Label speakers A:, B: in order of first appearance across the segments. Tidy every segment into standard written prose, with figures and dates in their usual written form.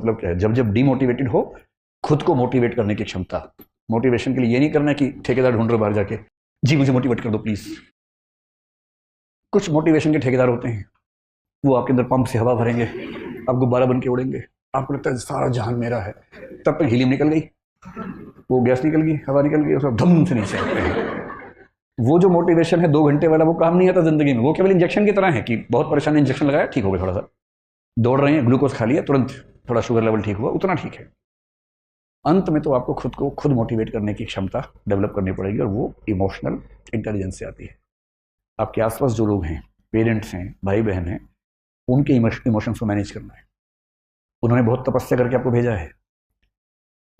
A: मतलब क्या है? जब जब डीमोटिवेटेड हो, खुद को मोटिवेट करने की क्षमता। मोटिवेशन के लिए ये नहीं करना कि ठेकेदार ढूंढ रहे हो बाहर जाके, जी मुझे मोटिवेट कर दो प्लीज। कुछ मोटिवेशन के ठेकेदार होते हैं, वो आपके अंदर पंप से हवा भरेंगे, आप गुब्बारा बन के उड़ेंगे, आपको लगता है सारा जहान मेरा है। तब तक हीलियम निकल गई, वो गैस निकल गई, हवा निकल गई, उसका धम से नीचे आते हैं। वो जो मोटिवेशन है 2 घंटे वाला, वो काम नहीं आता जिंदगी में। वो केवल इंजेक्शन की तरह है कि बहुत परेशान, इंजेक्शन लगाया ठीक हो गया, थोड़ा सा दौड़ रहे हैं, ग्लूकोज खा लिया, तुरंत थोड़ा शुगर लेवल ठीक हुआ, उतना ठीक है। अंत में तो आपको खुद को खुद मोटिवेट करने की क्षमता डेवलप करनी पड़ेगी, और वो इमोशनल इंटेलिजेंस से आती है। आपके आसपास जो लोग हैं, पेरेंट्स हैं, भाई बहन हैं, उनके इमोशंस को मैनेज करना है। उन्होंने बहुत तपस्या करके आपको भेजा है,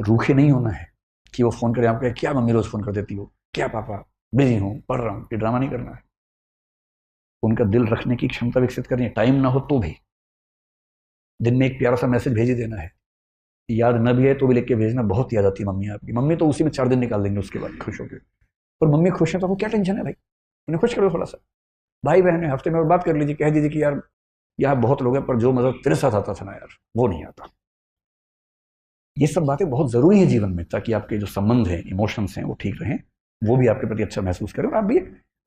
A: रूखे नहीं होना है कि वो फोन करें आपको, क्या मम्मी रोज फोन कर देती हो, क्या पापा बिजी हूँ, पढ़ रहा हूँ, ये ड्रामा नहीं करना है। उनका दिल रखने की क्षमता विकसित करनी है। टाइम ना हो तो भी दिन में एक प्यारा सा मैसेज भेज ही देना है। याद न भी है तो भी लिख के भेजना। बहुत याद आती है मम्मी आपकी। मम्मी तो उसी में 4 दिन निकाल देंगे उसके बाद खुश होकर। पर मम्मी खुश है तो आपको क्या टेंशन है भाई, उन्हें खुश करो थोड़ा सा। भाई बहन है, हफ्ते में और बात कर लीजिए, कह दीजिए कि यार यहाँ बहुत लोग हैं, पर जो मजा तेरे साथ आता था ना यार, वो नहीं आता। ये सब बातें बहुत जरूरी है जीवन में, ताकि आपके जो संबंध हैं, इमोशंस हैं, वो ठीक रहें, वो भी आपके प्रति अच्छा महसूस करें, और आप भी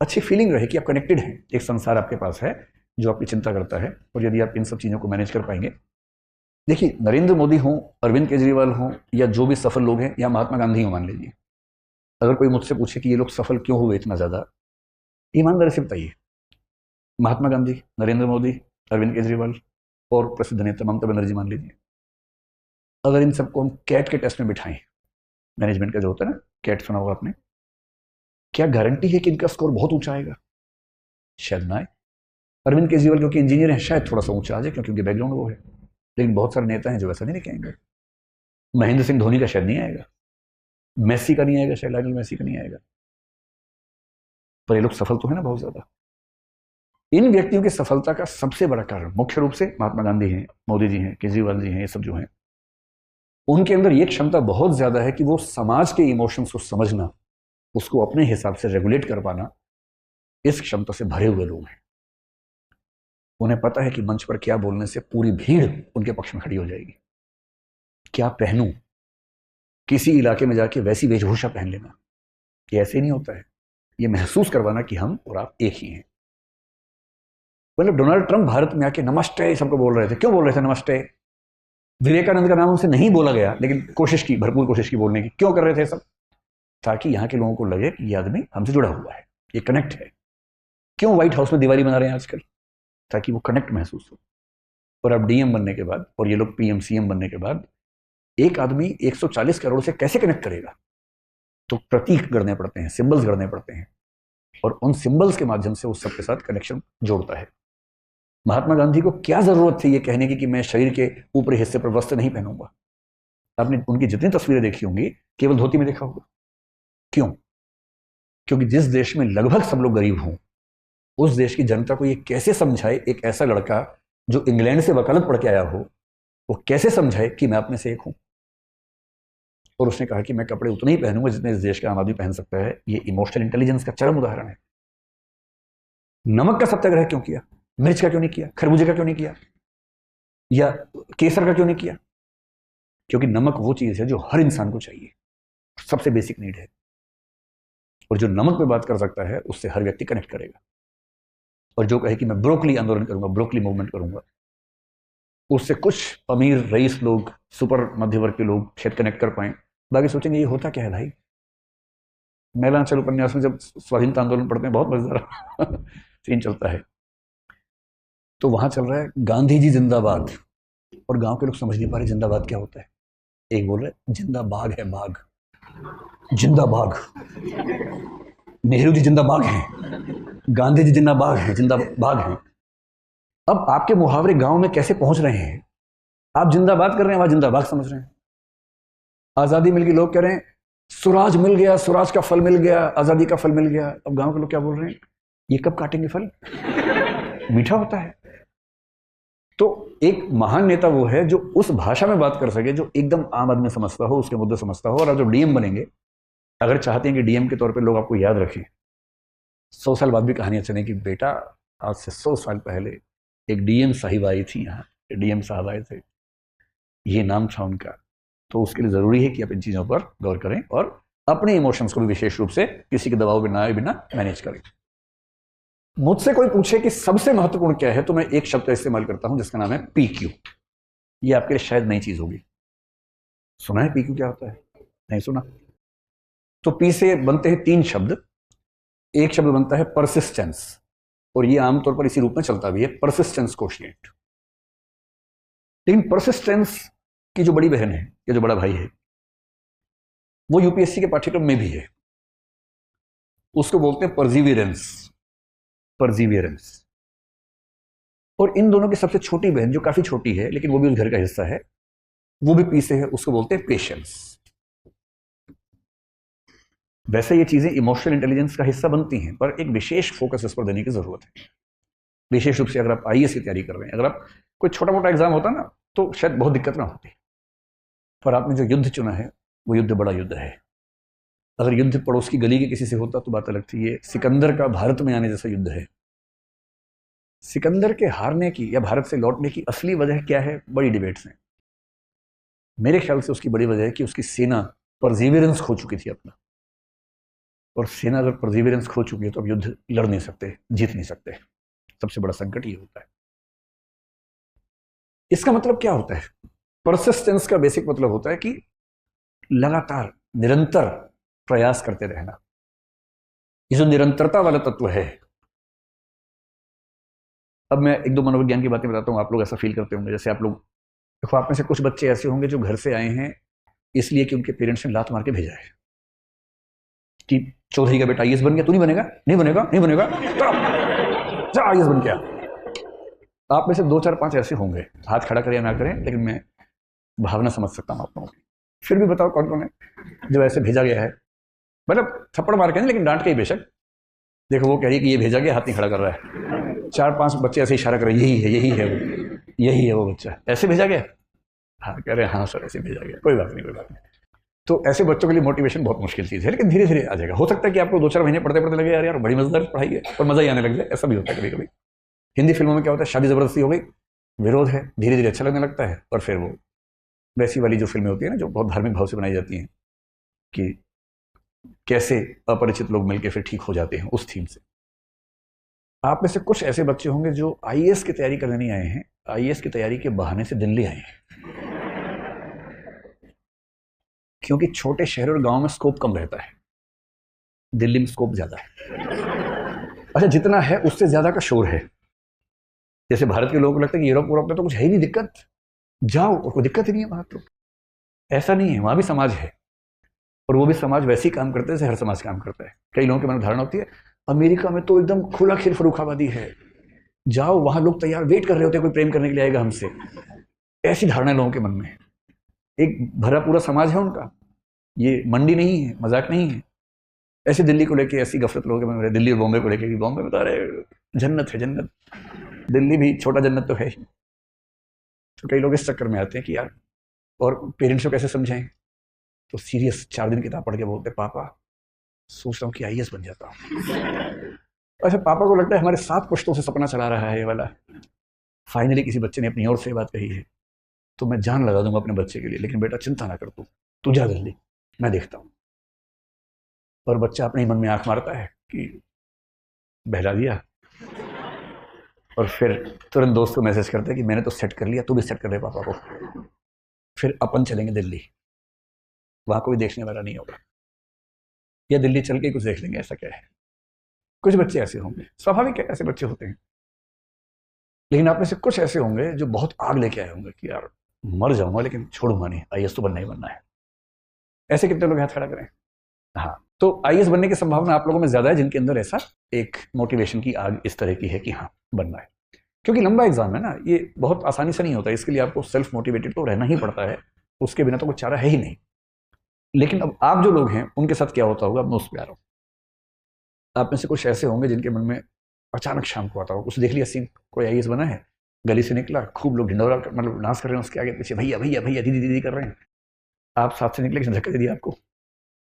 A: अच्छी फीलिंग रहे कि आप कनेक्टेड हैं। एक संसार आपके पास है जो आपकी चिंता करता है, और यदि आप इन सब चीज़ों को मैनेज कर पाएंगे। देखिए, नरेंद्र मोदी हों, अरविंद केजरीवाल हों, या जो भी सफल लोग हैं, या महात्मा गांधी हो मान लीजिए, अगर कोई मुझसे पूछे कि ये लोग सफल क्यों हुए इतना ज़्यादा, ईमानदारी से बताइए। महात्मा गांधी, नरेंद्र मोदी, अरविंद केजरीवाल और प्रसिद्ध नेता ममता बनर्जी मान लीजिए, अगर इन सबको हम कैट के टेस्ट में बिठाएं, मैनेजमेंट का जो होता है ना, कैट सुना होगा आपने, क्या गारंटी है कि इनका स्कोर बहुत ऊंचा आएगा? शायद ना आए। अरविंद केजरीवाल क्योंकि इंजीनियर है, शायद थोड़ा सा ऊंचा आ जाए, क्योंकि उनके बैकग्राउंड वो है। लेकिन बहुत सारे नेता हैं जो ऐसा नहीं लेके आएंगे। महेंद्र सिंह धोनी का शायद नहीं आएगा, मेसी का नहीं आएगा, शायद लायनल मेसी का नहीं आएगा। पर ये लोग सफल तो है ना बहुत ज्यादा। इन व्यक्तियों की सफलता का सबसे बड़ा कारण मुख्य रूप से महात्मा गांधी हैं, मोदी जी हैं, केजरीवाल जी हैं, ये सब जो हैं, उनके अंदर ये क्षमता बहुत ज्यादा है कि वो समाज के इमोशंस को समझना, उसको अपने हिसाब से रेगुलेट कर पाना, इस क्षमता से भरे हुए लोग हैं। उन्हें पता है कि मंच पर क्या बोलने से पूरी भीड़ उनके पक्ष में खड़ी हो जाएगी। क्या पहनूं, किसी इलाके में जाके वैसी वेशभूषा पहन लेना, ये ऐसे नहीं होता है। ये महसूस करवाना कि हम और आप एक ही हैं। मतलब डोनाल्ड ट्रंप भारत में आके नमस्ते सबको बोल रहे थे। क्यों बोल रहे थे नमस्ते? विवेकानंद का नाम उनसे नहीं बोला गया, लेकिन कोशिश की, भरपूर कोशिश की बोलने की। क्यों कर रहे थे सब? ताकि यहाँ के लोगों को लगे कि ये आदमी हमसे जुड़ा हुआ है, ये कनेक्ट है। क्यों व्हाइट हाउस में दिवाली मना रहे हैं आजकल? ताकि वो कनेक्ट महसूस हो। और अब डीएम बनने के बाद, और ये लोग पीएम सीएम बनने के बाद, एक आदमी 140 करोड़ से कैसे कनेक्ट करेगा? तो प्रतीक गढ़ने पड़ते हैं, सिंबल्स गढ़ने पड़ते हैं, और उन सिंबल्स के माध्यम से उस सबके साथ कनेक्शन जोड़ता है। महात्मा गांधी को क्या जरूरत थी ये कहने की कि मैं शरीर के ऊपरी हिस्से पर वस्त्र नहीं पहनूंगा? आपने उनकी जितनी तस्वीरें देखी होंगी, केवल धोती में देखा होगा। क्यों? क्योंकि जिस देश में लगभग सब लोग गरीब हों, उस देश की जनता को ये कैसे समझाए, एक ऐसा लड़का जो इंग्लैंड से वकालत पढ़ के आया हो, वो कैसे समझाए कि मैं आप में से एक हूं? और उसने कहा कि मैं कपड़े उतने ही पहनूंगा जितने इस देश का आम आदमी पहन सकता है। ये इमोशनल इंटेलिजेंस का चरम उदाहरण है। नमक का सत्याग्रह क्यों किया? मिर्च का क्यों नहीं किया? खरबूजे का क्यों नहीं किया? या केसर का क्यों नहीं किया? क्योंकि नमक वो चीज है जो हर इंसान को चाहिए, सबसे बेसिक नीड है। और जो नमक पे बात कर सकता है, उससे हर व्यक्ति कनेक्ट करेगा। और जो कहे कि मैं ब्रोकली आंदोलन करूंगा, ब्रोकली मूवमेंट करूंगा, उससे कुछ अमीर रईस लोग, सुपर मध्य वर्ग के लोग शायद कनेक्ट कर पाए। बाकी सोचेंगे ये होता क्या है भाई। मैलांचल उपन्यास में जब स्वाधीनता आंदोलन पढ़ते हैं, बहुत मजेदार सीन चलता है। तो वहां चल रहा है गांधी जी जिंदाबाद, और गांव के लोग समझ नहीं पा रहे जिंदाबाद क्या होता है। एक बोल रहे जिंदा बाघ है, बाघ, जिंदा बाघ। नेहरू जी जिंदा बाघ हैं, गांधी जी जिंदा बाघ हैं, जिंदा बाघ हैं। अब आपके मुहावरे गांव में कैसे पहुंच रहे हैं? आप जिंदाबाद कर रहे हैं, वहां जिंदाबाद समझ रहे हैं। आजादी मिल गई, लोग कह रहे हैं स्वराज मिल गया, स्वराज का फल मिल गया, आजादी का फल मिल गया। अब गांव के लोग क्या बोल रहे हैं? ये कब काटेंगे फल? मीठा होता है। तो एक महान नेता वो है जो उस भाषा में बात कर सके जो एकदम आम आदमी समझता हो, उसके मुद्दे समझता हो। और आप जब डीएम बनेंगे, अगर चाहते हैं कि डीएम के तौर पे लोग आपको याद रखें, 100 साल बाद भी कहानियां चलें कि बेटा आज से 100 साल पहले एक डीएम साहिब आई थी, यहाँ डीएम साहब आए थे, ये नाम था उनका। तो उसके लिए ज़रूरी है कि आप इन चीज़ों पर गौर करें और अपने इमोशंस को भी विशेष रूप से किसी के दबाव में ना आए बिना मैनेज करें। मुझसे कोई पूछे कि सबसे महत्वपूर्ण क्या है, तो मैं एक शब्द का इस्तेमाल करता हूं जिसका नाम है PQ। ये आपके लिए शायद नई चीज होगी। सुना है PQ क्या होता है? नहीं सुना? तो P से बनते हैं 3 शब्द। एक शब्द बनता है परसिस्टेंस, और ये आमतौर पर इसी रूप में चलता भी है, परसिस्टेंस कोशिएंट। लेकिन परसिस्टेंस की जो बड़ी बहन है या जो बड़ा भाई है, वो यूपीएससी के पाठ्यक्रम में भी है। उसको बोलते हैं परजीवियरेंस। परजीवियरेंस। और इन दोनों की सबसे छोटी बहन, जो काफी छोटी है लेकिन वो भी उस घर का हिस्सा है, वो भी P से है, उसको बोलते हैं पेशेंस। वैसे ये चीजें इमोशनल इंटेलिजेंस का हिस्सा बनती हैं, पर एक विशेष फोकस इस पर देने की जरूरत है। विशेष रूप से अगर आप आईएएस की तैयारी कर रहे हैं, अगर आप कोई छोटा मोटा एग्जाम होता ना तो शायद बहुत दिक्कत ना होती, पर आपने जो युद्ध चुना है वो युद्ध बड़ा युद्ध है। अगर युद्ध पड़ोस की गली के किसी से होता तो बात अलग थी। ये सिकंदर का भारत में आने जैसा युद्ध है। सिकंदर के हारने की या भारत से लौटने की असली वजह क्या है, बड़ी डिबेट्स हैं। मेरे ख्याल से उसकी बड़ी वजह है कि उसकी सेना परजीवियरेंस खो चुकी थी अपना, और सेना अगर परजीवियरेंस खो चुकी है तो अब युद्ध लड़ नहीं सकते, जीत नहीं सकते। सबसे बड़ा संकट ये होता है। इसका मतलब क्या होता है? परसिस्टेंस का बेसिक मतलब होता है कि लगातार निरंतर प्रयास करते रहना। ये जो निरंतरता वाला तत्व है, अब मैं एक दो मनोविज्ञान की बातें बताता हूं, आप लोग ऐसा फील करते होंगे जैसे आप लोग, देखो आप में से कुछ बच्चे ऐसे होंगे जो घर से आए हैं इसलिए कि उनके पेरेंट्स ने लात मार के भेजा है कि चौधरी का बेटा आईएएस बन गया, तू नहीं बनेगा, नहीं बनेगा, नहीं बनेगा, जा आईएएस बन गया। आप में से 2 4 5 ऐसे होंगे, हाथ खड़ा करें या ना करें, लेकिन मैं भावना समझ सकता हूं आप लोगों की। फिर भी बताओ कौन कौन है जो ऐसे भेजा गया है? मतलब थप्पड़ मार के नहीं, लेकिन डांट के ही बेशक। देखो वो कह रही कि ये भेजा गया, हाथ नहीं खड़ा कर रहा है। 4 5 बच्चे ऐसे इशारा कर रहे हैं, यही है, यही है वो, यही है वो बच्चा, ऐसे भेजा गया। हाँ कह रहे हैं, हाँ सर ऐसे भेजा गया, कोई बात नहीं, कोई बात नहीं। तो ऐसे बच्चों के लिए मोटिवेशन बहुत मुश्किल चीज़ है, लेकिन धीरे धीरे आ जाएगा। हो सकता है कि आपको 2 4 महीने पढ़ते पढ़ते लगे यार यार बड़ी मजेदार पढ़ाई है, और मजा ही आने लग जाए, ऐसा भी होता है कभी कभी। हिंदी फिल्मों में क्या होता है, शादी जबरदस्ती हो गई, विरोध है, धीरे धीरे अच्छा लगने लगता है, और फिर वो वैसी वाली जो फिल्में होती है ना, जो बहुत धार्मिक भाव से बनाई जाती हैं कि कैसे अपरिचित लोग मिलकर फिर ठीक हो जाते हैं, उस थीम से। आप में से कुछ ऐसे बच्चे होंगे जो आईएएस की तैयारी करने नहीं आए हैं, आईएएस की तैयारी के बहाने से दिल्ली आए हैं, क्योंकि छोटे शहर और गांव में स्कोप कम रहता है, दिल्ली में स्कोप ज्यादा है। अच्छा, जितना है उससे ज्यादा का शोर है। जैसे भारत के लोगों को लगता है कि यूरोप यूरोप में तो कुछ है ही नहीं दिक्कत, जाओ, और कोई दिक्कत ही नहीं है वहां। तो ऐसा नहीं है, वहां भी समाज है, और वो भी समाज वैसे ही काम करते हैं जैसे हर समाज काम करता है। कई लोगों के मन में धारणा होती है अमेरिका में तो एकदम खुला खिल फरूखाबादी है, जाओ वहां लोग तैयार वेट कर रहे होते हैं, कोई प्रेम करने के लिए आएगा हमसे। ऐसी धारणा लोगों के मन में है। एक भरा पूरा समाज है उनका, ये मंडी नहीं है, मजाक नहीं है। ऐसे दिल्ली को लेके ऐसी गफलत लोगों के मन में, दिल्ली और बॉम्बे को लेके, बॉम्बे में तो अरे जन्नत है जन्नत, दिल्ली भी छोटा जन्नत तो है ही। तो कई लोग इस चक्कर में आते हैं कि यार, और पेरेंट्स को कैसे समझाएं, तो सीरियस 4 दिन किताब पढ़ के बोलते पापा सोच रहा हूँ कि आईएएस बन जाता हूँ। अच्छा, पापा को लगता है हमारे 7 पुश्तों से सपना चला रहा है ये वाला। फाइनली किसी बच्चे ने अपनी ओर से बात कही है, तो मैं जान लगा दूंगा अपने बच्चे के लिए, लेकिन बेटा चिंता ना कर, तू जा जल्दी, मैं देखता हूँ। और बच्चा अपने ही मन में आंख मारता है कि बहला दिया, और फिर तुरंत दोस्त को मैसेज करता है कि मैंने तो सेट कर लिया, तू भी सेट कर ले पापा को, फिर अपन चलेंगे दिल्ली, वहां कोई देखने वाला नहीं होगा, या दिल्ली चल के कुछ देख लेंगे, ऐसा क्या है। कुछ बच्चे ऐसे होंगे, स्वाभाविक है, ऐसे बच्चे होते हैं। लेकिन आप में से कुछ ऐसे होंगे जो बहुत आग लेके आए होंगे कि यार मर जाऊंगा लेकिन छोड़ूंगा नहीं, आईएएस तो बनना ही बनना है। ऐसे कितने लोग हाथ खड़ा करें? हाँ, तो आईएएस बनने की संभावना आप लोगों में ज्यादा है जिनके अंदर ऐसा एक मोटिवेशन की आग इस तरह की है कि हाँ बनना है। क्योंकि लंबा एग्जाम है ना, ये बहुत आसानी से नहीं होता, इसके लिए आपको सेल्फ मोटिवेटेड तो रहना ही पड़ता है, उसके बिना तो कोई चारा है ही नहीं। लेकिन अब आप जो लोग हैं उनके साथ क्या होता होगा, मैं उस पर आ रहा हूँ। आप में से कुछ ऐसे होंगे जिनके मन में अचानक शाम को आता होगा, कुछ देख लिया सीन, कोई आईएएस बना है, गली से निकला, खूब लोग ढिंडोरा मतलब डांस कर रहे हैं उसके आगे पीछे, भैया भैया भैया दीदी दीदी कर रहे हैं। आप साथ से निकले, धक्का दे दिया आपको,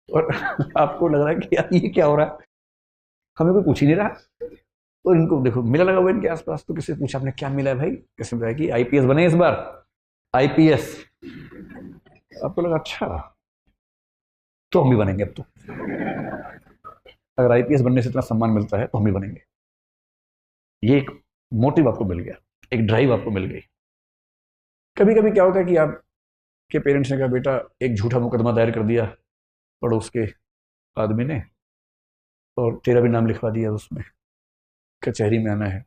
A: और आपको लग रहा है कि यार ये क्या हो रहा है, हमें कोई पूछ ही नहीं रहा। और इनको देखो मिला लगा हुआ इनके आसपास, तो किसी से पूछा आपने क्या मिला है भाई, किसने बताया कि आईपीएस बने इस बार, आईपीएस। आपको लगा अच्छा तो हम भी बनेंगे अब तो, अगर आईपीएस बनने से इतना सम्मान मिलता है तो हम भी बनेंगे। ये एक मोटिव आपको मिल गया, एक ड्राइव आपको मिल गई। कभी कभी क्या होता है कि आपके पेरेंट्स ने कहा बेटा एक झूठा मुकदमा दायर कर दिया पड़ोस के आदमी ने और तेरा भी नाम लिखवा दिया उसमें, कचहरी में आना है।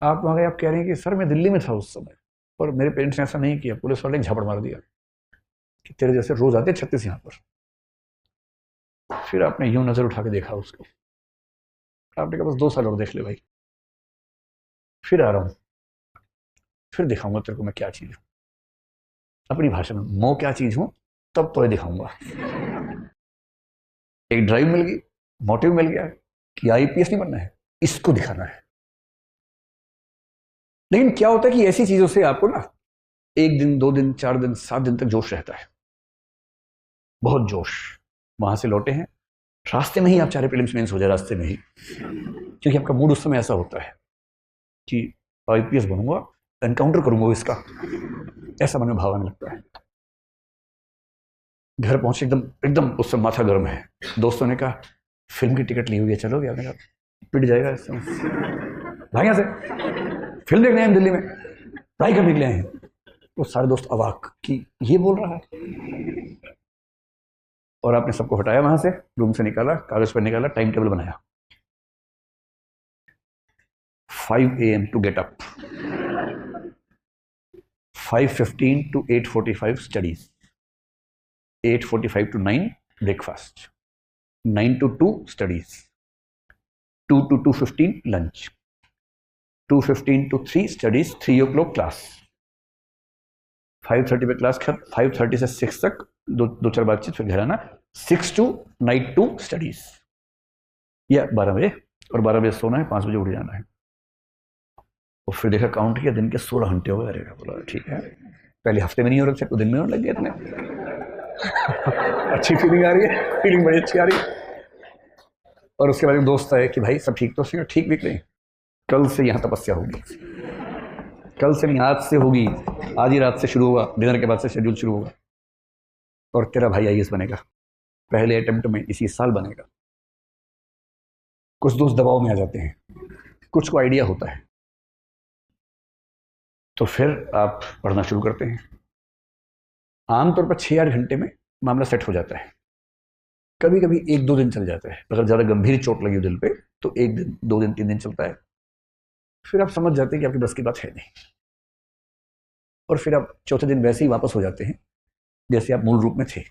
A: आप वहां गए, आप कह रहे हैं कि सर मैं दिल्ली में था उस समय और मेरे पेरेंट्स ने ऐसा नहीं किया, पुलिस वाले ने झापड़ मार दिया कि तेरे जैसे रोज आते 36 यहाँ पर। फिर आपने यूं नजर उठा के देखा उसको, आपने कहा बस 2 साल और देख ले भाई, फिर आ रहा हूं, फिर दिखाऊंगा तेरे को मैं क्या चीज हूं। अपनी भाषा में मैं क्या चीज हूं तब तो दिखाऊंगा। एक ड्राइव मिल गई, मोटिव मिल गया कि आईपीएस नहीं बनना है, इसको दिखाना है। लेकिन क्या होता है कि ऐसी चीजों से आपको ना 1 दिन 2 दिन 4 दिन 7 दिन तक जोश रहता है, बहुत जोश। वहां से लौटे हैं, रास्ते में ही आप चाहे प्रीलिम्स मेंस हो जाए, रास्ते में ही, क्योंकि आपका मूड उस समय ऐसा होता है कि आईपीएस बनूंगा, एनकाउंटर करूंगा इसका, ऐसा मन में भाव आने लगता है। घर पहुंचे एकदम एकदम उस समय माथा गर्म है। दोस्तों ने कहा फिल्म की टिकट ली हुई है, चलोगे? आपने कहा पिट जाएगा इस समय, भाई यहाँ से, फिल्म देखने आए हम दिल्ली में, पढ़ाई करने के लिए आए हैं। वो सारे दोस्त अवाक कि ये बोल रहा है। और आपने सबको हटाया वहां से, रूम से निकाला, कागज पर निकाला, टाइम टेबल बनाया, 5 AM to get up, 5:15 to 8:45 studies, 8:45 to 9 breakfast, 9 to 2 studies, 2 to 2:15 lunch, 2:15 to 3 studies, 3 o'clock class, 5:30 पे क्लास खत्म, 5:30 से 6 तक दो चार बातचीत, फिर घर आना, 6 to नाइट 2 स्टडीज, या 12 बजे, और 12 बजे सोना है, 5 बजे उठ जाना है। और फिर देखा, काउंट किया, दिन के 16 घंटे हो गए। अरे बोला ठीक है, पहले हफ्ते में नहीं हो रहे थे तो दिन में होने लग गए इतने। अच्छी फीलिंग आ रही है, फीलिंग बड़ी अच्छी आ रही है। और उसके बाद एक दोस्त आए कि भाई सब ठीक तो सही? ठीक भी नहीं, कल से यहाँ तपस्या होगी, कल से नहीं आज से होगी, आज ही रात से शुरू होगा, डिनर के बाद से शेड्यूल शुरू होगा, और तेरा भाई आईएएस बनेगा, पहले अटेम्प्ट में इसी साल बनेगा। कुछ दोस्त दबाव में आ जाते हैं, कुछ को आइडिया होता है, तो फिर आप पढ़ना शुरू करते हैं। आमतौर पर 6-8 घंटे में मामला सेट हो जाता है। कभी कभी 1-2 दिन चल जाता है, अगर ज़्यादा गंभीर चोट लगी हो दिल पे तो 1 दिन 2 दिन 3 दिन चलता है। फिर आप समझ जाते हैं कि आपकी बस की बात है नहीं, और फिर आप चौथे दिन वैसे ही वापस हो जाते हैं जैसे आप मूल रूप में थे।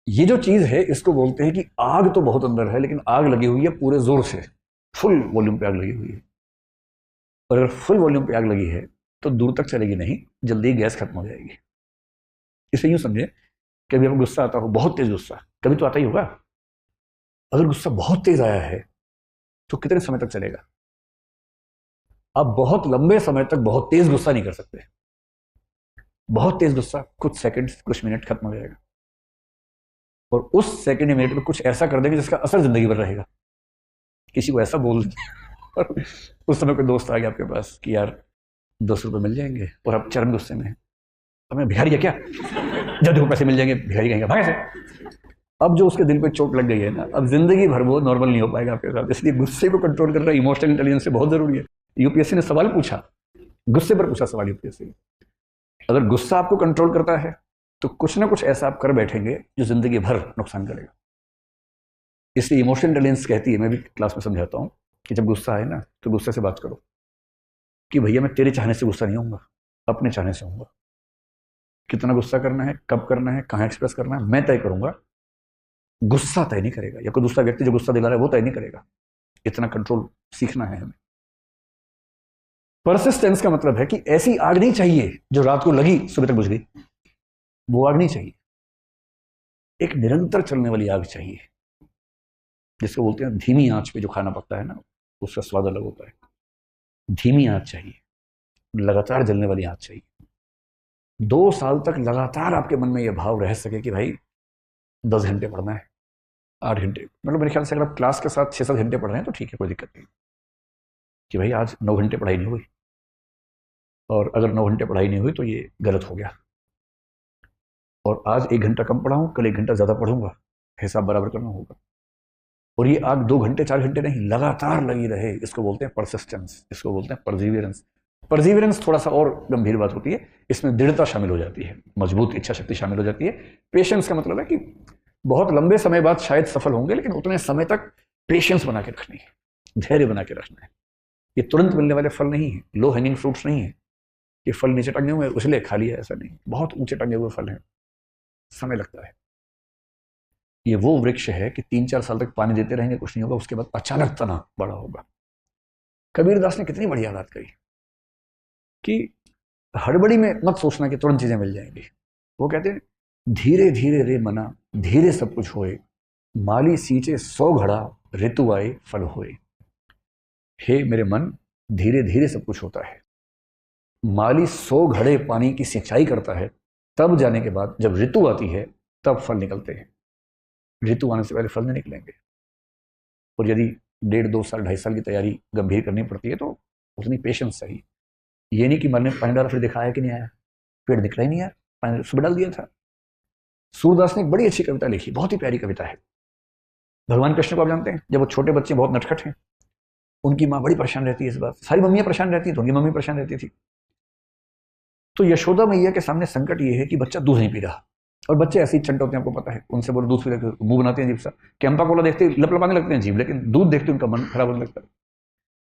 A: ये जो चीज़ है इसको बोलते हैं कि आग तो बहुत अंदर है, लेकिन आग लगी हुई है पूरे जोर से, फुल वॉल्यूम पे आग लगी हुई है। और अगर फुल वॉल्यूम पे आग लगी है तो दूर तक चलेगी नहीं, जल्दी गैस खत्म हो जाएगी। इसे यूं समझे, कभी आपको गुस्सा आता हो, बहुत तेज गुस्सा, कभी तो आता ही होगा। अगर गुस्सा बहुत तेज आया है तो कितने समय तक चलेगा? आप बहुत लंबे समय तक बहुत तेज गुस्सा नहीं कर सकते। बहुत तेज गुस्सा कुछ सेकंड कुछ मिनट खत्म हो जाएगा, और उस सेकंड या मिनट में कुछ ऐसा कर देंगे जिसका असर जिंदगी भर रहेगा। किसी को ऐसा बोल और उस समय कोई दोस्त आ गया आपके पास कि यार 200 रुपये मिल जाएंगे, और आप चरम गुस्से में, अब मैं भिखारी है क्या, जब देखो पैसे मिल जाएंगे भिखारी कहेंगे भागे से। अब जो उसके दिल पे चोट लग गई है ना, अब जिंदगी भर वो नॉर्मल नहीं हो पाएगा आपके साथ। इसलिए गुस्से को कंट्रोल करना इमोशनल इंटेलिजेंस से बहुत जरूरी है। यूपीएससी ने सवाल पूछा, गुस्से पर पूछा सवाल यूपीएससी। अगर गुस्सा आपको कंट्रोल करता है तो कुछ ना कुछ ऐसा आप कर बैठेंगे जो जिंदगी भर नुकसान करेगा। इसलिए इमोशनल इंटेलिजेंस कहती है, मैं भी क्लास में समझाता हूँ कि जब गुस्सा आए ना तो गुस्से से बात करो कि भैया मैं तेरे चाहने से गुस्सा नहीं होऊंगा, अपने चाहने से होऊंगा। कितना गुस्सा करना है, कब करना है, कहाँ एक्सप्रेस करना है, मैं तय करूंगा, गुस्सा तय नहीं करेगा, या कोई दूसरा व्यक्ति जो गुस्सा दिला रहा है वो तय नहीं करेगा। इतना कंट्रोल सीखना है हमें। परसिस्टेंस का मतलब है कि ऐसी आग नहीं चाहिए जो रात को लगी सुबह तक बुझ गई, वो आग नहीं चाहिए। एक निरंतर चलने वाली आग चाहिए, जिसको बोलते हैं धीमी आंच पे जो खाना पकता है ना, उसका स्वाद अलग होता है। धीमी आंच चाहिए, लगातार जलने वाली आंच चाहिए। 2 साल तक लगातार आपके मन में यह भाव रह सके कि भाई 10 घंटे पढ़ना है, 8 घंटे, मतलब मेरे ख्याल से अगर आप क्लास के साथ 6-7 घंटे पढ़ रहे हैं तो ठीक है, कोई दिक्कत नहीं, कि भाई आज 9 घंटे पढ़ाई नहीं हुई, और अगर 9 घंटे पढ़ाई नहीं हुई तो ये गलत हो गया, और आज 1 घंटा कम पढ़ा हूँ, कल 1 घंटा ज़्यादा पढ़ूंगा, हिसाब बराबर करना होगा। और ये आग 2 घंटे 4 घंटे नहीं, लगातार लगी रहे, इसको बोलते हैं परसिस्टेंस, इसको बोलते हैं परजीवियरेंस। परजीवियरेंस थोड़ा सा और गंभीर बात होती है, इसमें दृढ़ता शामिल हो जाती है, मजबूत इच्छा शक्ति शामिल हो जाती है। पेशेंस का मतलब है कि बहुत लंबे समय बाद शायद सफल होंगे, लेकिन उतने समय तक पेशेंस बना के रखनी है, धैर्य बना के रखना है। ये तुरंत मिलने वाले फल नहीं है, लो हैंगिंग फ्रूट्स नहीं है, ये फल नीचे टंगे हुए इसलिए खा लिया, ऐसा नहीं, बहुत ऊंचे टंगे हुए फल हैं, समय लगता है। ये वो वृक्ष है कि 3-4 साल तक पानी देते रहेंगे, कुछ नहीं होगा, उसके बाद अचानक तना बड़ा होगा। कबीरदास ने कितनी बढ़िया बात कही कि हड़बड़ी में मत सोचना कि तुरंत चीजें मिल जाएंगी। वो कहते हैं, धीरे धीरे रे मना, धीरे सब कुछ होए, माली सींचे 100 घड़ा, ऋतु आए फल होए। हे मेरे मन, धीरे धीरे सब कुछ होता है। माली 100 घड़े पानी की सिंचाई करता है, तब जाने के बाद जब ऋतु आती है तब फल निकलते हैं। ऋतु आने से पहले फल नहीं निकलेंगे। और यदि 1.5, 2 साल, 2.5 साल की तैयारी गंभीर करनी पड़ती है तो उतनी पेशेंस चाहिए। ये नहीं कि मैंने पानी डाला फिर दिखाया कि नहीं आया, पेड़ निकला ही नहीं यार, पानी सुबह डाल दिया था। सूरदास ने एक बड़ी अच्छी कविता लिखी, बहुत ही प्यारी कविता है। भगवान कृष्ण को आप जानते हैं, जब वो छोटे बच्चे बहुत नटखट हैं, उनकी माँ बड़ी परेशान रहती है इस बात, सारी मम्मियाँ परेशान रहती हैं तो उनकी मम्मी परेशान रहती थी। तो यशोदा मैया के सामने संकट ये है कि बच्चा दूध नहीं पी रहा, और बच्चे ऐसे ही चंट होते हैं, आपको पता है, उनसे बोलो दूध पी लेते मुंह बनाते हैं अजीब सा, कैंपा कोला देखते लपलपाने लगते हैं जीभ, लेकिन दूध देखते उनका मन खराब होने लगता है।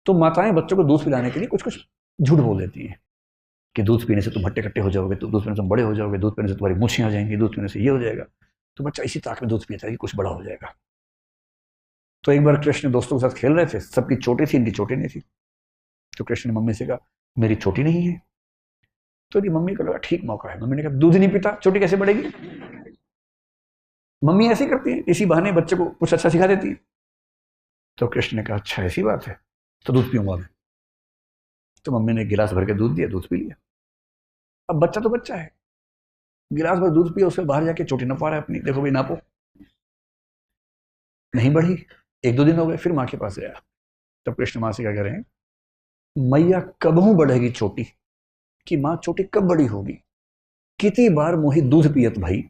A: तो माताएं बच्चों को दूध पिलाने के लिए कुछ कुछ झूठ बोल देती हैं कि दूध पीने से तुम हट्टे कट्टे हो जाओगे, तो दूध पीने से तुम बड़े हो जाओगे, दूध पीने से तुम्हारी मूछें आ जाएंगी, दूध पीने से ये हो जाएगा। तो बच्चा इसी ताक में दूध पीता है कि कुछ बड़ा हो जाएगा। तो एक बार कृष्ण दोस्तों के साथ खेल रहे थे, सबकी चोटी थी, इनकी चोटी नहीं थी। तो कृष्ण ने मम्मी से कहा, मेरी चोटी नहीं है। तो इनकी मम्मी को लगा ठीक मौका है। मम्मी ने कहा, दूध ही नहीं पीता, चोटी कैसे बढ़ेगी? मम्मी ऐसे करती है, इसी बहाने बच्चे को कुछ अच्छा सिखा देती है। तो कृष्ण ने कहा, अच्छा ऐसी बात है, तो दूध पीऊंगा मैं। तो मम्मी ने गिलास भर के दूध दिया, दूध पी लिया। अब बच्चा तो बच्चा है, गिलास भर दूध पिया, उसके बाहर जाके चोटी नपा रहा है अपनी, देखो भाई नापो, नहीं बढ़ी। 1-2 दिन हो गए, फिर माँ के पास गया। तब कृष्ण माँ से क्या कह रहे हैं, मैया कबहू बढ़ेगी चोटी, कि माँ चोटी कब बड़ी होगी, कितनी बार मोही दूध पियत भाई,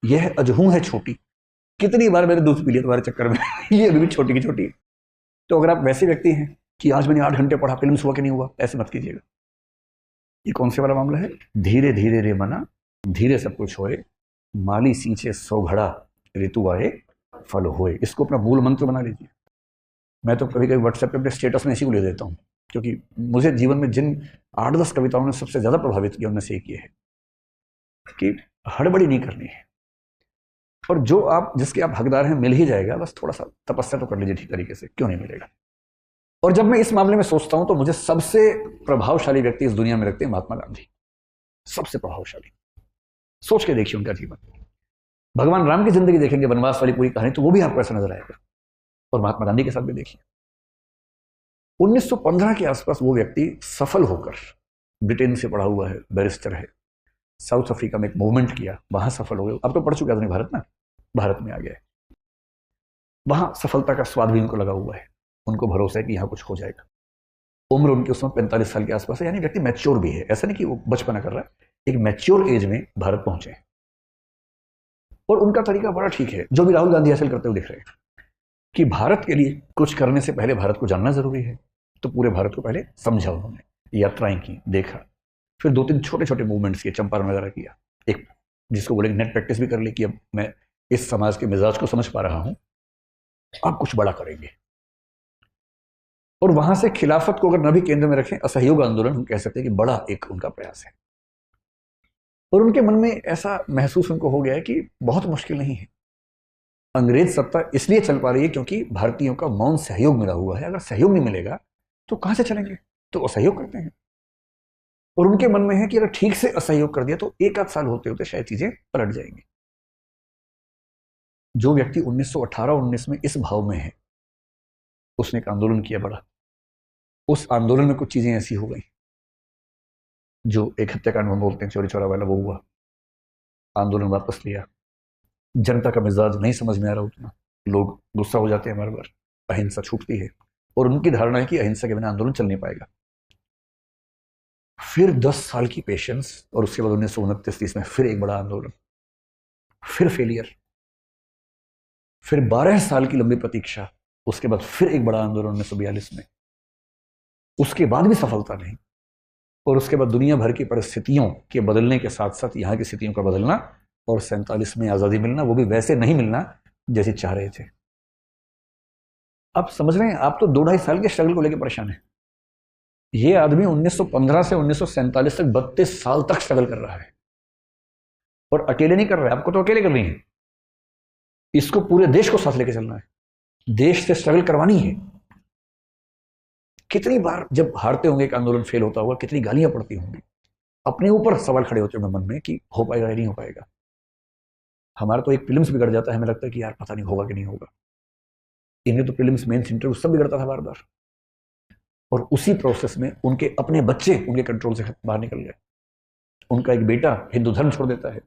A: यह अजहू है छोटी, कितनी बार मैंने दूध पी लिया तुम्हारे चक्कर में ये अभी भी छोटी की छोटी। तो अगर आप वैसे व्यक्ति हैं कि आज मैंने 8 घंटे पढ़ा, फिल्म हुआ कि नहीं हुआ, ऐसे मत कीजिएगा। ये कौन से वाला मामला है, धीरे धीरे रे मना, धीरे सब कुछ होए, माली सींचे 100 घड़ा, ऋतु आए फल होए। इसको अपना मूल मंत्र बना लीजिए। मैं तो कभी कभी व्हाट्सएप पे अपने स्टेटस में इसी को ले देता हूँ, क्योंकि मुझे जीवन में जिन 8-10 कविताओं ने सबसे ज्यादा प्रभावित किया उनमें से एक ये है कि हड़बड़ी नहीं करनी है, और जो आप जिसके आप हकदार हैं मिल ही जाएगा, बस थोड़ा सा तपस्या तो कर लीजिए ठीक तरीके से, क्यों नहीं मिलेगा। और जब मैं इस मामले में सोचता हूं तो मुझे सबसे प्रभावशाली व्यक्ति इस दुनिया में लगते हैं महात्मा गांधी, सबसे प्रभावशाली। सोच के देखिए उनका जीवन। भगवान राम की जिंदगी देखेंगे, वनवास वाली पूरी कहानी, तो वो भी आपको ऐसा नजर आएगा। और महात्मा गांधी के साथ भी देखिए, 1915 के आसपास वो व्यक्ति सफल होकर, ब्रिटेन से पढ़ा हुआ है, बैरिस्टर है, साउथ अफ्रीका में एक मूवमेंट किया, वहां सफल हो गए। अब तो पढ़ चुके आदमी भारत में, भारत में आ गया है, वहां सफलता का स्वाद भी उनको लगा हुआ है, उनको भरोसा है कि यहां कुछ हो जाएगा। उम्र उनकी उस समय 45 साल के आसपास है, यानी व्यक्ति मैच्योर भी है, ऐसा नहीं कि वो बचपना कर रहा है, एक मैच्योर एज में भारत पहुंचे। और उनका तरीका बड़ा ठीक है, जो भी राहुल गांधी हासिल करते हुए दिख रहे हैं, कि भारत के लिए कुछ करने से पहले भारत को जानना जरूरी है। तो पूरे भारत को पहले समझा उन्होंने, यात्राएं की, देखा, फिर 2-3 छोटे छोटे मूवमेंट्स किए, चंपारण वगैरह किया, एक जिसको बोलेंगे नेट प्रैक्टिस भी कर ली कि अब मैं इस समाज के मिजाज को समझ पा रहा हूं, अब कुछ बड़ा करेंगे। और वहां से खिलाफत को अगर न भी केंद्र में रखें, असहयोग आंदोलन हम कह सकते हैं कि बड़ा एक उनका प्रयास है। और उनके मन में ऐसा महसूस उनको हो गया है कि बहुत मुश्किल नहीं है, अंग्रेज सत्ता इसलिए चल पा रही है क्योंकि भारतीयों का मौन सहयोग मिला हुआ है, अगर सहयोग नहीं मिलेगा तो कहां से चलेंगे, तो असहयोग करते हैं। और उनके मन में है कि अगर ठीक से असहयोग कर दिया तो 1-8 साल होते होते शायद चीजें पलट जाएंगी। जो व्यक्ति 1918-19 में इस भाव में है, उसने एक आंदोलन किया बड़ा, उस आंदोलन में कुछ चीजें ऐसी हो गई, जो एक हत्याकांड हम बोलते हैं चोरी चोरा वाला, वो हुआ, आंदोलन वापस लिया, जनता का मिजाज नहीं समझ में आ रहा उतना, लोग गुस्सा हो जाते हैं बार बार, अहिंसा छूटती है, और उनकी धारणा है कि अहिंसा के बिना आंदोलन चल नहीं पाएगा। फिर 10 साल की पेशेंस, और उसके बाद 1929-30 में फिर एक बड़ा आंदोलन, फिर फेलियर, फिर 12 साल की लंबी प्रतीक्षा, उसके बाद फिर एक बड़ा आंदोलन 1942 में, उसके बाद भी सफलता नहीं, और उसके बाद दुनिया भर की परिस्थितियों के बदलने के साथ साथ यहाँ की स्थितियों का बदलना, और 47 में आज़ादी मिलना, वो भी वैसे नहीं मिलना जैसे चाह रहे थे। आप समझ रहे हैं, आप तो 2-2.5 साल के स्ट्रगल को लेकर परेशान है। ये आदमी 1915 से 1947 तक 32 साल तक स्ट्रगल कर रहा है, और अकेले नहीं कर रहा है, आपको तो अकेले करनी है, इसको पूरे देश को साथ लेके चलना है, देश से स्ट्रगल करवानी है। कितनी बार जब हारते होंगे, एक आंदोलन फेल होता होगा, कितनी गालियां पड़ती होंगी, अपने ऊपर सवाल खड़े होते होंगे मन में कि हो पाएगा या नहीं हो पाएगा। हमारा तो एक प्रीलिम्स बिगड़ जाता है, हमें लगता है कि यार पता नहीं होगा कि नहीं होगा। इन्हें तो प्रीलिम्स, मेंस, इंटरव्यू सब बिगड़ता था बार बार, और उसी प्रोसेस में उनके अपने बच्चे उनके कंट्रोल से बाहर निकल गए, उनका एक बेटा हिंदू धर्म छोड़ देता है।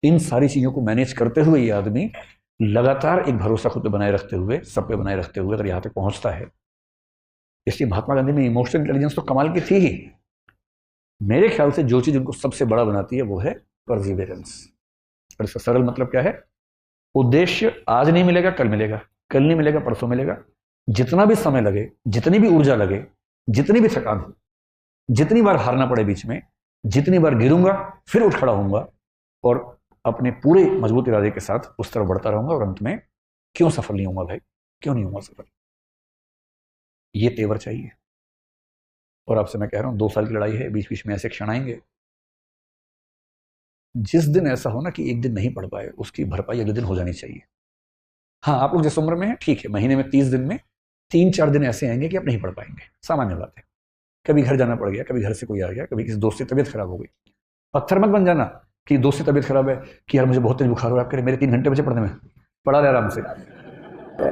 A: इन सारी चीजों को मैनेज करते हुए ये आदमी लगातार एक भरोसा खुद पे बनाए रखते हुए, सब पे बनाए रखते हुए अगर यहाँ तक पहुंचता है। इसलिए महात्मा गांधी में इमोशनल इंटेलिजेंस तो कमाल की थी ही। मेरे ख्याल से जो चीज उनको सबसे बड़ा बनाती है वो है परसिवियरेंस। और इसका सरल मतलब क्या है? उद्देश्य आज नहीं मिलेगा, कल मिलेगा, कल नहीं मिलेगा, परसों मिलेगा। जितना भी समय लगे, जितनी भी ऊर्जा लगे, जितनी भी थकान हो, जितनी बार हारना पड़े बीच में, जितनी बार गिरूंगा फिर उठ खड़ा होऊंगा, और अपने पूरे मजबूत इरादे के साथ उस तरफ बढ़ता रहूंगा, और अंत में क्यों सफल नहीं होऊंगा भाई, क्यों नहीं होऊंगा सफल? ये तेवर चाहिए। और आपसे मैं कह रहा हूं 2 साल की लड़ाई है, बीच बीच में ऐसे क्षण आएंगे। जिस दिन ऐसा हो ना कि एक दिन नहीं पढ़ पाए, उसकी भरपाई अगले दिन हो जानी चाहिए। हाँ, आप लोग जिस उम्र में है ठीक है, महीने में 30 दिन में 3-4 दिन ऐसे आएंगे कि आप नहीं पढ़ पाएंगे, सामान्य बात है। कभी घर जाना पड़ गया, कभी घर से कोई आ गया, कभी किसी दोस्त से तबीयत खराब हो गई। पत्थर मत बन जाना कि दोस्त से तबीयत खराब है कि यार मुझे बहुत तेज बुखार हो रहा है, आप कह रहे मेरे 3 घंटे बचे पढ़ने में, पढ़ा रहे आराम से।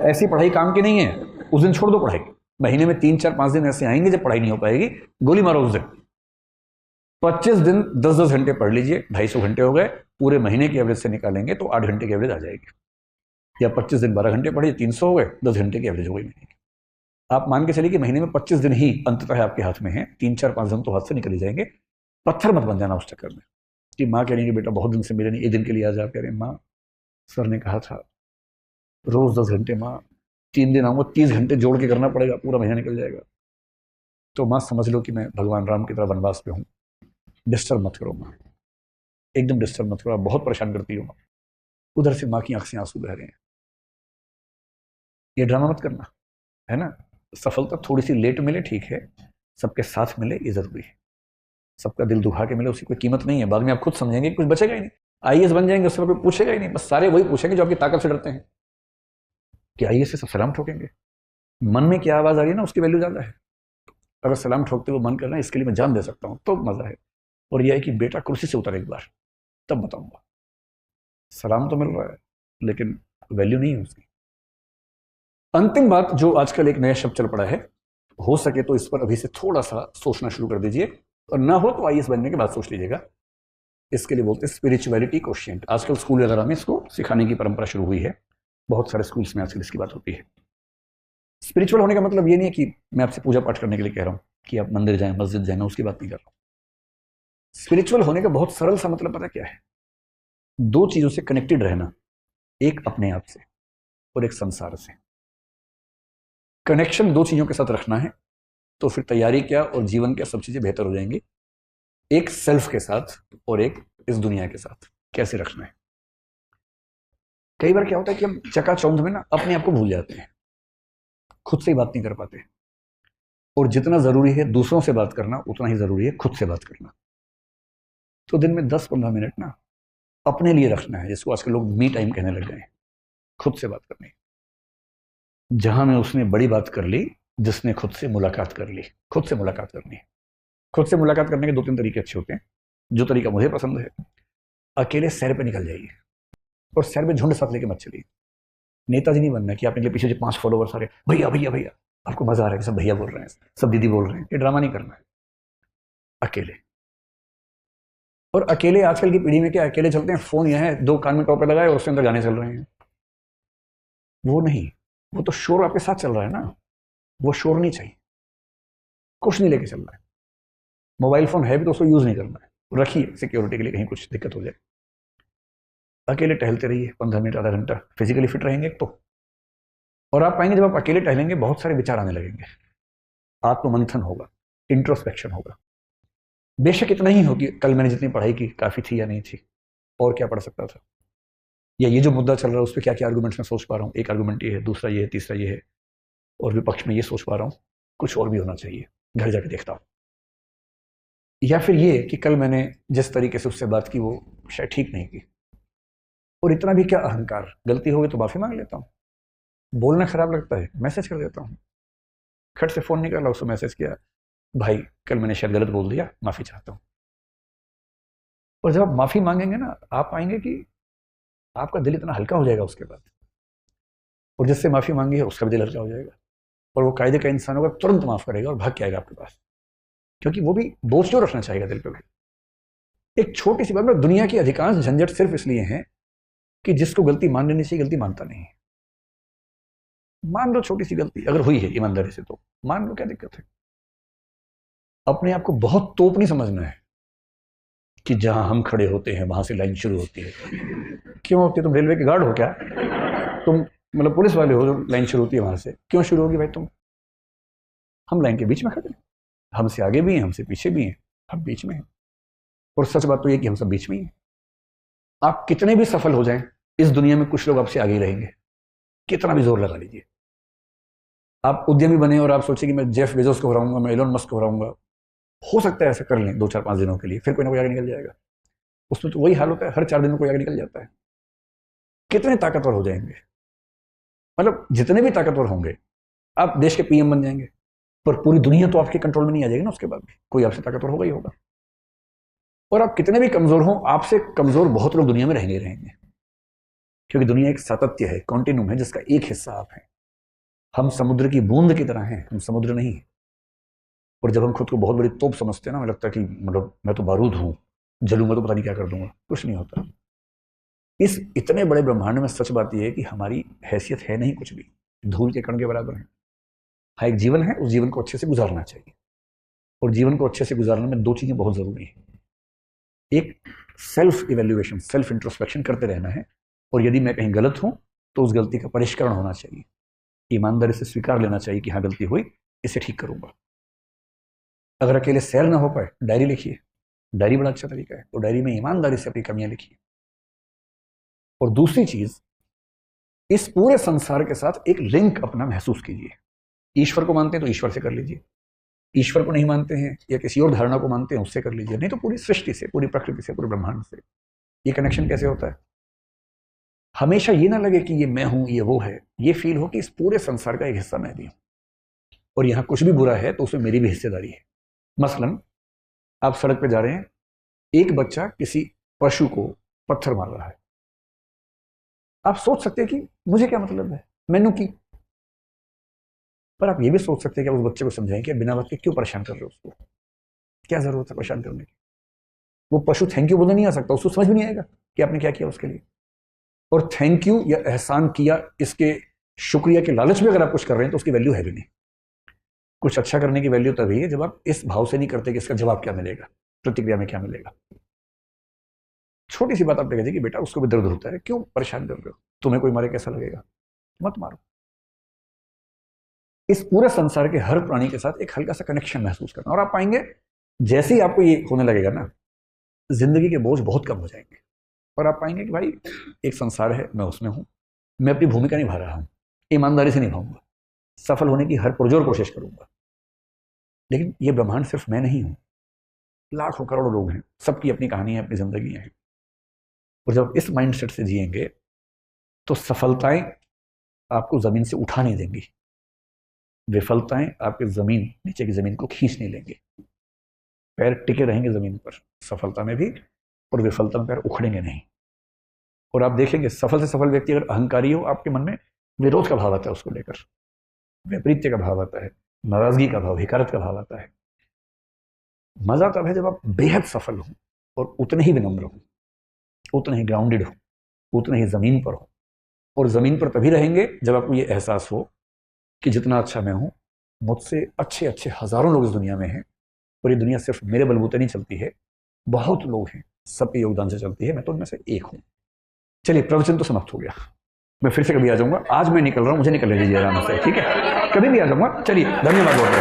A: ऐसी पढ़ाई काम की नहीं है, उस दिन छोड़ दो पढ़ाई। महीने में 3-4-5 दिन ऐसे आएंगे जब पढ़ाई नहीं हो पाएगी, गोली मारो उस दिन। 25 दिन 10-10 घंटे पढ़ लीजिए, 250 घंटे हो गए, पूरे महीने की एवरेज से निकालेंगे तो 8 घंटे की एवरेज आ जाएगी। या 25 दिन 12 घंटे पढ़िए, 300 हो गए, 10 घंटे की एवरेज हो गई महीने की। आप मान के चलिए कि महीने में 25 दिन ही अंततः आपके हाथ में है, 3-4-5 दिन तो हाथ से निकल ही जाएंगे। पत्थर मत बन जाना उस चक्कर में कि माँ कह रही है बेटा बहुत दिन से मिले नहीं, एक दिन के लिए आ जा। कह रहे माँ सर ने कहा था रोज 10 घंटे, माँ 3 दिन आऊंगा, 30 घंटे जोड़ के करना पड़ेगा, पूरा महीना निकल जाएगा। तो माँ समझ लो कि मैं भगवान राम की तरह वनवास पे हूँ, डिस्टर्ब मत करो माँ, एकदम डिस्टर्ब मत करो, आप बहुत परेशान करती हो माँ। उधर से माँ की आंख से आंसू बह रहे हैं। ये ड्रामा मत करना, है ना। सफलता थोड़ी सी लेट मिले ठीक है, सबके साथ मिले ये जरूरी है, सबका दिल दुखा के मिले उसकी कोई कीमत नहीं है। बाद में आप खुद समझेंगे कुछ बचेगा ही नहीं, आईएएस बन जाएंगे उससे कोई पूछेगा ही नहीं, बस सारे वही पूछेंगे जो आपकी ताकत से डरते हैं कि आईएएस से सब सलाम ठोकेंगे। मन में क्या आवाज आ रही है ना, उसकी वैल्यू ज्यादा है। अगर सलाम ठोकते हुए मन करना इसके लिए मैं जान दे सकता हूँ तो मजा है। और यह है कि बेटा कुर्सी से उतर एक बार, तब बताऊंगा। सलाम तो मिल रहा है लेकिन वैल्यू नहीं है उसकी। अंतिम बात जो आजकल एक नया शब्द चल पड़ा है, हो सके तो इस पर अभी से थोड़ा सा सोचना शुरू कर दीजिए, और ना हो तो आईएएस बनने के बाद सोच लीजिएगा। इसके लिए बोलते हैं स्पिरिचुअलिटी कोशिएंट। आजकल स्कूल वगैरह में इसको सिखाने की परंपरा शुरू हुई है, बहुत सारे स्कूल्स में आजकल इसकी बात होती है। स्पिरिचुअल होने का मतलब ये नहीं है कि मैं आपसे पूजा पाठ करने के लिए कह रहा हूं कि आप मंदिर जाएं, मस्जिद जाएं, उसकी बात नहीं कर रहा हूं। स्पिरिचुअल होने का बहुत सरल सा मतलब पता क्या है? 2 चीजों से कनेक्टेड रहना, एक अपने आप से और एक संसार से। कनेक्शन 2 चीजों के साथ रखना है तो फिर तैयारी क्या और जीवन क्या सब चीजें बेहतर हो जाएंगी। एक सेल्फ के साथ और एक इस दुनिया के साथ कैसे रखना है। कई बार क्या होता है कि हम चकाचौंध में ना अपने आप को भूल जाते हैं, खुद से ही बात नहीं कर पाते, और जितना जरूरी है दूसरों से बात करना उतना ही जरूरी है खुद से बात करना। तो दिन में 10-15 मिनट ना अपने लिए रखना है, जिसको आजकल लोग मी टाइम कहने लग गए हैं। खुद से बात करनी, जहां में उसने बड़ी बात कर ली, जिसने खुद से मुलाकात कर ली। खुद से मुलाकात करनी है। खुद से मुलाकात करने के 2-3 तरीके अच्छे होते हैं। जो तरीका मुझे पसंद है, अकेले सैर पे निकल जाइए, और सैर में झुंड साथ लेके मत चलिए। नेताजी नहीं बनना कि आपने पीछे जो 5 फॉलोवर्स आ रहे भैया भैया भैया, आपको मजा आ रहा है कि सब भैया बोल रहे हैं, सब दीदी बोल रहे हैं, ये ड्रामा नहीं करना है। अकेले, और अकेले आजकल की पीढ़ी में क्या अकेले चलते हैं, फोन यह है, 2 कान में टॉपर लगाए और उसके अंदर गाने चल रहे हैं। वो नहीं, वो तो शोर आपके साथ चल रहा है ना, वो शोर नहीं चाहिए। कुछ नहीं लेके चल रहा है, मोबाइल फ़ोन है भी तो उसको यूज़ नहीं करना है, रखिए सिक्योरिटी के लिए, कहीं कुछ दिक्कत हो जाए। अकेले टहलते रहिए 15 मिनट आधा घंटा, फिजिकली फिट रहेंगे एक तो, और आप पाएंगे जब आप अकेले टहलेंगे बहुत सारे विचार आने लगेंगे, आत्ममंथन होगा, इंट्रोस्पेक्शन होगा। बेशक इतना ही हो कि कल मैंने जितनी पढ़ाई की काफ़ी थी या नहीं थी, और क्या पढ़ सकता था, या ये जो मुद्दा चल रहा है उस पर क्या क्या आर्गूमेंट्स मैं सोच पा रहा हूँ। एक आर्गूमेंट ये है, दूसरा ये है, तीसरा ये है, और विपक्ष में ये सोच पा रहा हूँ, कुछ और भी होना चाहिए, घर जाके देखता हूँ। या फिर ये कि कल मैंने जिस तरीके से उससे बात की वो शायद ठीक नहीं की, और इतना भी क्या अहंकार, गलती हो गई तो माफ़ी मांग लेता हूँ, बोलना खराब लगता है मैसेज कर देता हूँ, खट से फ़ोन निकाला उसको मैसेज किया, भाई कल मैंने शायद गलत बोल दिया, माफ़ी चाहता हूँ। और जब आप माफ़ी मांगेंगे ना, आप पाएंगे कि आपका दिल इतना हल्का हो जाएगा उसके बाद, और जिससे माफ़ी मांगी है उसका भी दिल हल्का हो जाएगा, और वो कायदे का इंसान होगा, तुरंत माफ़ करेगा और भाग के आएगा आपके पास, क्योंकि वो भी बोझ क्यों रखना चाहेगा दिल पे भाई। एक छोटी सी बात में दुनिया की अधिकांश झंझट सिर्फ इसलिए है कि जिसको गलती मान लेनी चाहिए गलती मानता नहीं है। मान लो छोटी सी गलती अगर हुई है ईमानदारी से, तो मान लो, क्या दिक्कत है। अपने आप को बहुत तोप नहीं समझना है कि जहां हम खड़े होते हैं वहां से लाइन शुरू होती है। क्यों होती है? तुम रेलवे के गार्ड हो क्या? तुम मतलब पुलिस वाले हो जो लाइन शुरू होती है वहां से? क्यों शुरू होगी भाई? तुम, हम लाइन के बीच में खड़े हैं, हमसे आगे भी हैं, हमसे पीछे भी हैं, हम बीच में हैं। और सच बात तो ये कि हम सब बीच में ही हैं। आप कितने भी सफल हो जाएं, इस दुनिया में कुछ लोग आपसे आगे ही रहेंगे, कितना भी जोर लगा लीजिए। आप उद्यमी बने और आप सोचिए कि मैं जेफ बेजोस को हराऊंगा, मैं एलोन मस्क को हराऊंगा, हो सकता है ऐसा कर लें 2 4 5 दिनों के लिए, फिर कोई ना कोई आगे निकल जाएगा। उसमें तो वही हाल होता है, हर 4 दिन में कोई आगे निकल जाता है। कितने ताकतवर हो जाएंगे, मतलब जितने भी ताकतवर होंगे, आप देश के पीएम बन जाएंगे, पर पूरी दुनिया तो आपके कंट्रोल में नहीं आ जाएगी ना, उसके बाद भी कोई आपसे ताकतवर होगा ही होगा। और आप कितने भी कमजोर हों, आपसे कमजोर बहुत लोग दुनिया में रहेंगे ही रहेंगे, क्योंकि दुनिया एक सातत्य है, कॉन्टिन्यूम है, जिसका एक हिस्सा आप हैं। हम समुद्र की बूंद की तरह हैं, हम समुद्र नहीं है। और जब हम खुद को बहुत बड़ी तोप समझते हैं ना, हमें लगता है कि मतलब मैं तो बारूद हूं, जलूंगा तो पता नहीं क्या कर दूंगा, कुछ नहीं होता। इस इतने बड़े ब्रह्मांड में सच बात यह है कि हमारी हैसियत है नहीं कुछ भी, धूल के कण के बराबर है। हाँ, एक जीवन है, उस जीवन को अच्छे से गुजारना चाहिए, और जीवन को अच्छे से गुजारने में 2 चीजें बहुत जरूरी है। एक, सेल्फ इवेल्युएशन, सेल्फ इंट्रोस्पेक्शन करते रहना है, और यदि मैं कहीं गलत हूं तो उस गलती का परिष्करण होना चाहिए, ईमानदारी से स्वीकार लेना चाहिए कि हाँ गलती हुई, इसे ठीक करूंगा। अगर अकेले सैर ना हो पाए, डायरी लिखिए, डायरी बड़ा अच्छा तरीका है, तो डायरी में ईमानदारी से अपनी कमियां लिखिए। और दूसरी चीज, इस पूरे संसार के साथ एक लिंक अपना महसूस कीजिए। ईश्वर को मानते हैं तो ईश्वर से कर लीजिए, ईश्वर को नहीं मानते हैं या किसी और धारणा को मानते हैं उससे कर लीजिए, नहीं तो पूरी सृष्टि से, पूरी प्रकृति से, पूरे ब्रह्मांड से। ये कनेक्शन कैसे होता है? हमेशा ये ना लगे कि ये मैं हूं, ये वो है, ये फील हो कि इस पूरे संसार का एक हिस्सा मैं भी हूं, और यहां कुछ भी बुरा है तो उसमें मेरी भी हिस्सेदारी है। मसलन आप सड़क पे जा रहे हैं, एक बच्चा किसी पशु को पत्थर मार रहा है, आप सोच सकते हैं कि मुझे क्या मतलब है, मैनू की। पर आप ये भी सोच सकते हैं कि आप उस बच्चे को समझाएं कि बिना बात के क्यों परेशान कर रहे हो उसको, क्या जरूरत है परेशान करने की। वो पशु थैंक यू बोलने नहीं आ सकता, उसको समझ भी नहीं आएगा कि आपने क्या किया उसके लिए। और थैंक यू या एहसान किया, इसके शुक्रिया के लालच में अगर आप कुछ कर रहे हैं तो उसकी वैल्यू है भी नहीं। कुछ अच्छा करने की वैल्यू तभी है जब आप इस भाव से नहीं करते कि इसका जवाब क्या मिलेगा, प्रतिक्रिया में क्या मिलेगा। छोटी सी बात आप कह कि बेटा उसको भी दर्द होता है, क्यों परेशान कर रहे हो, तुम्हें कोई मारे कैसा लगेगा, मत मारो। इस पूरे संसार के हर प्राणी के साथ एक हल्का सा कनेक्शन महसूस करना, और आप पाएंगे जैसे ही आपको ये होने लगेगा ना, जिंदगी के बोझ बहुत कम हो जाएंगे। और आप पाएंगे कि भाई एक संसार है, मैं उसमें हूं, मैं अपनी भूमिका निभा रहा हूं, ईमानदारी से निभाऊंगा, सफल होने की हर पुरजोर कोशिश करूंगा। लेकिन ये ब्रह्मांड सिर्फ मैं नहीं हूं, लाखों करोड़ों लोग हैं, सबकी अपनी कहानियां, अपनी जिंदगी हैं। और जब इस माइंडसेट से जिएंगे तो सफलताएं आपको जमीन से उठा नहीं देंगी, विफलताएं आपके जमीन, नीचे की जमीन को खींच नहीं लेंगे। पैर टिके रहेंगे जमीन पर, सफलता में भी और विफलता में पैर उखड़ेंगे नहीं। और आप देखेंगे सफल से सफल व्यक्ति अगर अहंकारी हो, आपके मन में विरोध का भाव आता है, उसको लेकर वैपरीत्य का भाव आता है, नाराजगी का भाव, हिकारत का भाव आता है। मजा तब है जब आप बेहद सफल हो और उतने ही विनम्र हो, उतने ही ग्राउंडेड हो, उतने ही जमीन पर हो। और जमीन पर तभी रहेंगे जब आपको ये एहसास हो कि जितना अच्छा मैं हूं, मुझसे अच्छे अच्छे हजारों लोग इस दुनिया में हैं, और ये दुनिया सिर्फ मेरे बलबूते नहीं चलती है, बहुत लोग हैं, सबके योगदान से चलती है, मैं तो उनमें से एक हूं। चलिए, प्रवचन तो समाप्त हो गया, मैं फिर से कभी आ जाऊंगा। आज मैं निकल रहा हूं, मुझे निकल लीजिए आराम से, ठीक है? कभी भी आ जाऊंगा। चलिए, धन्यवाद बहुत।